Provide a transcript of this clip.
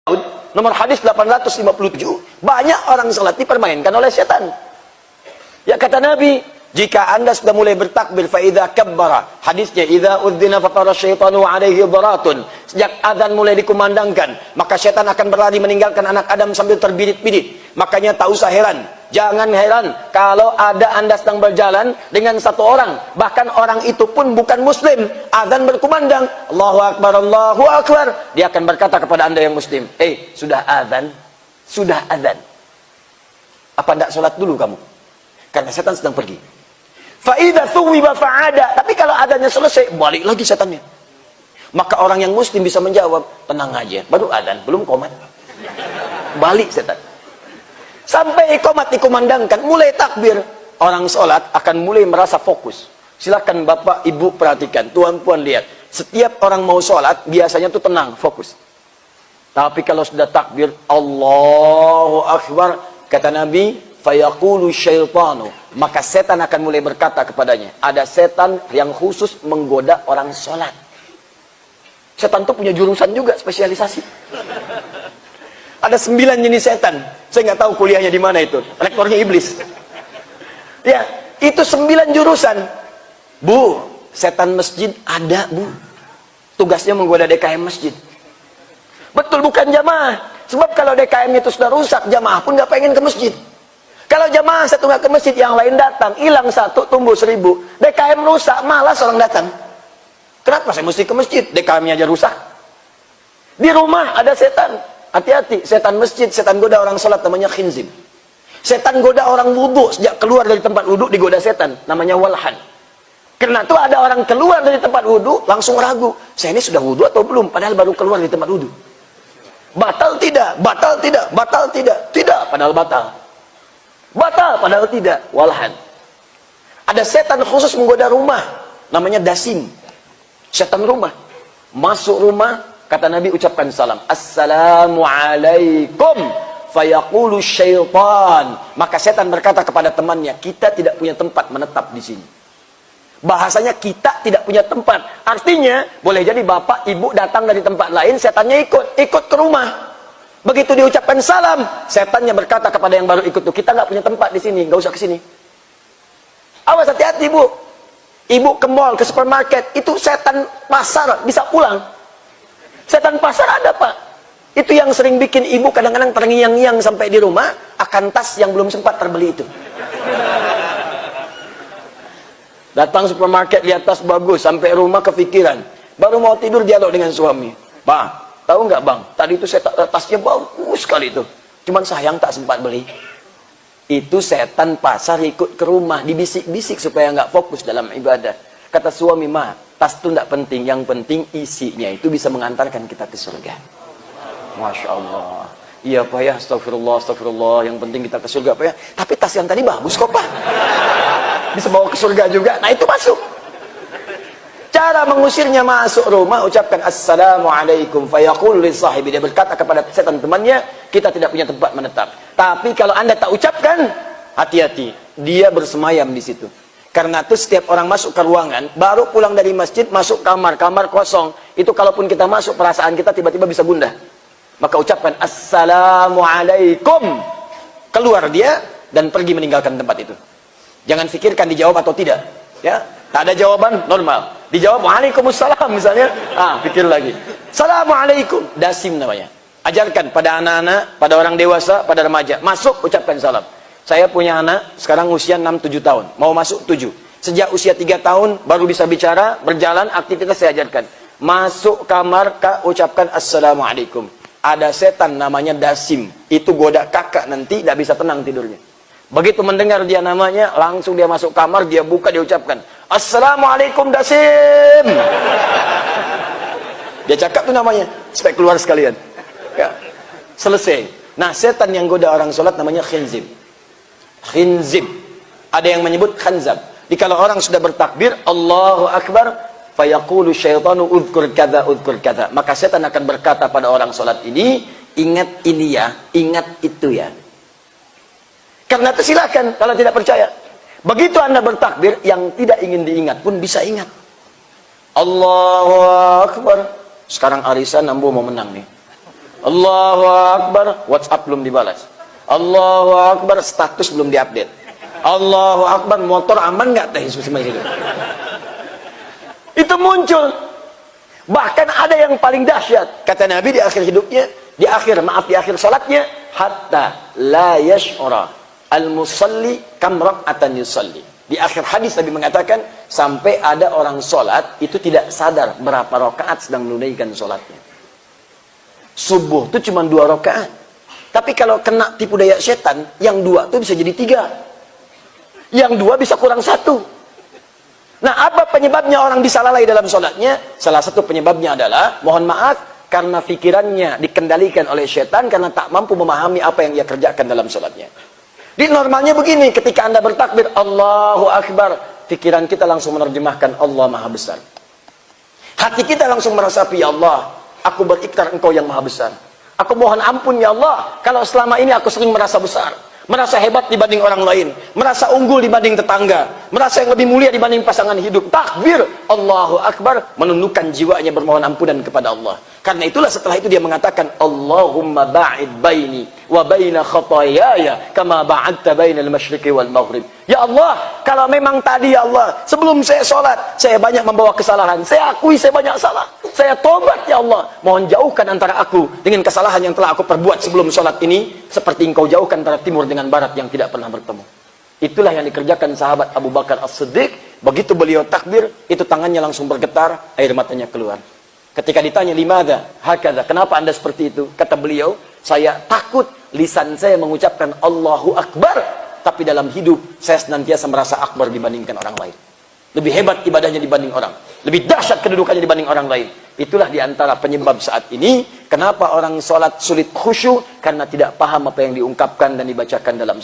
nomor hadis 857, banyak orang salat dipermainkan oleh setan. Ya kata Nabi, jika anda sudah mulai bertakbir, fa idza kabbara, hadisnya idza udzina fatara syaitanu alaihi dharatun, sejak azan mulai dikumandangkan, maka setan akan berlari meninggalkan anak Adam sambil terbirit-birit. Makanya tak usah heran, jangan heran kalau ada anda sedang berjalan dengan satu orang, bahkan orang itu pun bukan muslim, azan berkumandang, Allahu Akbar, Allahu Akbar, dia akan berkata kepada anda yang muslim, sudah azan, sudah azan, apa tidak sholat dulu kamu? Karena setan sedang pergi. Fa'idha thuwiba fa'ada, tapi kalau adanya selesai, balik lagi setannya. Maka orang yang muslim bisa menjawab, tenang aja, baru adzan, belum qomat. Balik setan. Sampai iqamat dikumandangkan, mulai takbir, orang sholat akan mulai merasa fokus. Silakan bapak ibu perhatikan, tuan puan lihat, setiap orang mau sholat biasanya tuh tenang, fokus. Tapi kalau sudah takbir, Allahu Akbar, kata Nabi, fayaqulu syaitanu, maka setan akan mulai berkata kepadanya. Ada setan yang khusus menggoda orang sholat. Setan itu punya jurusan juga, spesialisasi. Ada 9 jenis setan. Saya nggak tahu kuliahnya di mana itu. Rektornya iblis. Ya, itu 9 jurusan. Bu, setan masjid ada, Bu. Tugasnya menggoda DKM masjid. Betul, bukan jamaah. Sebab kalau DKM itu sudah rusak, jamaah pun nggak pengen ke masjid. Kalau jamaah satu nggak ke masjid, yang lain datang, hilang satu, tumbuh 1000. DKM rusak, malas orang datang. Kenapa saya mesti ke masjid? DKM-nya aja rusak. Di rumah ada setan. Hati-hati, setan masjid, setan goda orang sholat, namanya khinzib. Setan goda orang wudhu, sejak keluar dari tempat wudhu digoda setan, namanya walhan. Karena itu ada orang keluar dari tempat wudhu, langsung ragu, saya ini sudah wudhu atau belum? Padahal baru keluar dari tempat wudhu. Batal tidak, batal tidak, batal tidak, tidak, padahal batal. Batal, padahal tidak, walhan. Ada setan khusus menggoda rumah, namanya dasim. Setan rumah. Masuk rumah, kata Nabi ucapkan salam. Assalamualaikum. Fayaqulu syaitan. Maka setan berkata kepada temannya, kita tidak punya tempat menetap di sini. Bahasanya kita tidak punya tempat. Artinya, boleh jadi bapak, ibu datang dari tempat lain, setannya ikut ke rumah. Begitu diucapkan salam, setannya berkata kepada yang baru ikut tuh, kita nggak punya tempat di sini, nggak usah ke sini. Awas, hati-hati Bu. Ibu ke mall, ke supermarket, itu setan pasar bisa pulang. Setan pasar ada Pak. Itu yang sering bikin ibu kadang-kadang terngiang-ngiang sampai di rumah akan tas yang belum sempat terbeli itu. Datang supermarket, lihat tas bagus, sampai rumah kepikiran. Baru mau tidur dialog dengan suami. Bang, tahu nggak Bang? Tadi itu tasnya bagus sekali itu. Cuman sayang tak sempat beli. Itu setan pasar ikut ke rumah, dibisik-bisik supaya nggak fokus dalam ibadah. Kata suami, Ma, tas itu nggak penting, yang penting isinya itu bisa mengantarkan kita ke surga. Masya Allah. Iya Pak ya, astagfirullah, astagfirullah, yang penting kita ke surga Pak ya. Tapi tas yang tadi bagus kok Pak. Bisa bawa ke surga juga, nah itu masuk. Cara mengusirnya masuk rumah, ucapkan Assalamualaikum, fayaqul li sahibi, dia berkata kepada setan temannya, kita tidak punya tempat menetap. Tapi kalau anda tak ucapkan, hati-hati, dia bersemayam di situ. Karena itu setiap orang masuk ke ruangan, baru pulang dari masjid, masuk kamar, kamar kosong, itu kalaupun kita masuk, perasaan kita tiba-tiba bisa gundah. Maka ucapkan Assalamualaikum, keluar dia dan pergi meninggalkan tempat itu. Jangan fikirkan dijawab atau tidak, ya. Tak ada jawaban, normal. Dijawab Waalaikumsalam misalnya, pikir lagi. Assalamualaikum, dasim namanya. Ajarkan pada anak-anak, pada orang dewasa, pada remaja. Masuk, ucapkan salam. Saya punya anak, sekarang usia 6-7 tahun. Mau masuk 7. Sejak usia 3 tahun, baru bisa bicara, berjalan, aktivitas saya ajarkan. Masuk kamar, Kak, ucapkan Assalamualaikum. Ada setan namanya dasim. Itu goda kakak nanti, tidak bisa tenang tidurnya. Begitu mendengar dia namanya, langsung dia masuk kamar, dia buka, dia ucapkan Assalamualaikum dasim. Dia cakap tuh namanya, supaya keluar sekalian. Ya. Selesai. Nah, setan yang goda orang sholat namanya khinzib. Khinzib. Ada yang menyebut khanzab. Jadi kalau orang sudah bertakbir, Allahu Akbar, fayaqulu syaitanu udhkur kadza, udhkur kadza. Maka setan akan berkata pada orang sholat ini, ingat ini ya, ingat itu ya. Karena itu silakan kalau tidak percaya. Begitu anda bertakbir, yang tidak ingin diingat pun bisa ingat. Allahu Akbar. Sekarang arisan Ambo mau menang nih. Allahu Akbar, WhatsApp belum dibalas. Allahu Akbar, status belum diupdate. Allahu Akbar, motor aman nggak teh Yesus masih hidup? Itu muncul. Bahkan ada yang paling dahsyat, kata Nabi di akhir hidupnya, di akhir salatnya, hatta la yash'ura al-musalli kam rak'atan yusalli. Di akhir hadis Nabi mengatakan, sampai ada orang sholat itu tidak sadar berapa rakaat sedang menunaikan sholatnya. Subuh itu cuma 2 rakaat. Tapi kalau kena tipu daya setan, yang 2 itu bisa jadi 3. Yang 2 bisa kurang 1. Nah, apa penyebabnya orang bisa lalai dalam sholatnya? Salah satu penyebabnya adalah, mohon maaf, karena pikirannya dikendalikan oleh setan, karena tak mampu memahami apa yang ia kerjakan dalam sholatnya. Di normalnya begini, ketika Anda bertakbir, Allahu Akbar, pikiran kita langsung menerjemahkan Allah Maha Besar. Hati kita langsung meresapi, ya Allah, aku berikrar Engkau yang Maha Besar. Aku mohon ampun ya Allah, kalau selama ini aku sering merasa besar, merasa hebat dibanding orang lain, merasa unggul dibanding tetangga, merasa yang lebih mulia dibanding pasangan hidup. Takbir, Allahu Akbar, menundukkan jiwanya bermohon ampunan kepada Allah. Karena itulah setelah itu dia mengatakan, Allahumma ba'id baini wa baina khatayaya kama ba'adta bainal masyriqi wal maghrib. Ya Allah, kalau memang tadi ya Allah, sebelum saya sholat, saya banyak membawa kesalahan, saya akui saya banyak salah, saya tobat ya Allah, mohon jauhkan antara aku dengan kesalahan yang telah aku perbuat sebelum sholat ini, seperti Engkau jauhkan antara timur dengan barat yang tidak pernah bertemu. Itulah yang dikerjakan sahabat Abu Bakar As-Siddiq. Begitu beliau takbir, itu tangannya langsung bergetar, air matanya keluar. Ketika ditanya, limadha hakadha, kenapa Anda seperti itu? Kata beliau, saya takut lisan saya mengucapkan Allahu Akbar, tapi dalam hidup saya senantiasa merasa akbar dibandingkan orang lain. Lebih hebat ibadahnya dibanding orang, lebih dahsyat kedudukannya dibanding orang lain. Itulah diantara penyebab saat ini kenapa orang sholat sulit khusyuk, karena tidak paham apa yang diungkapkan dan dibacakan dalam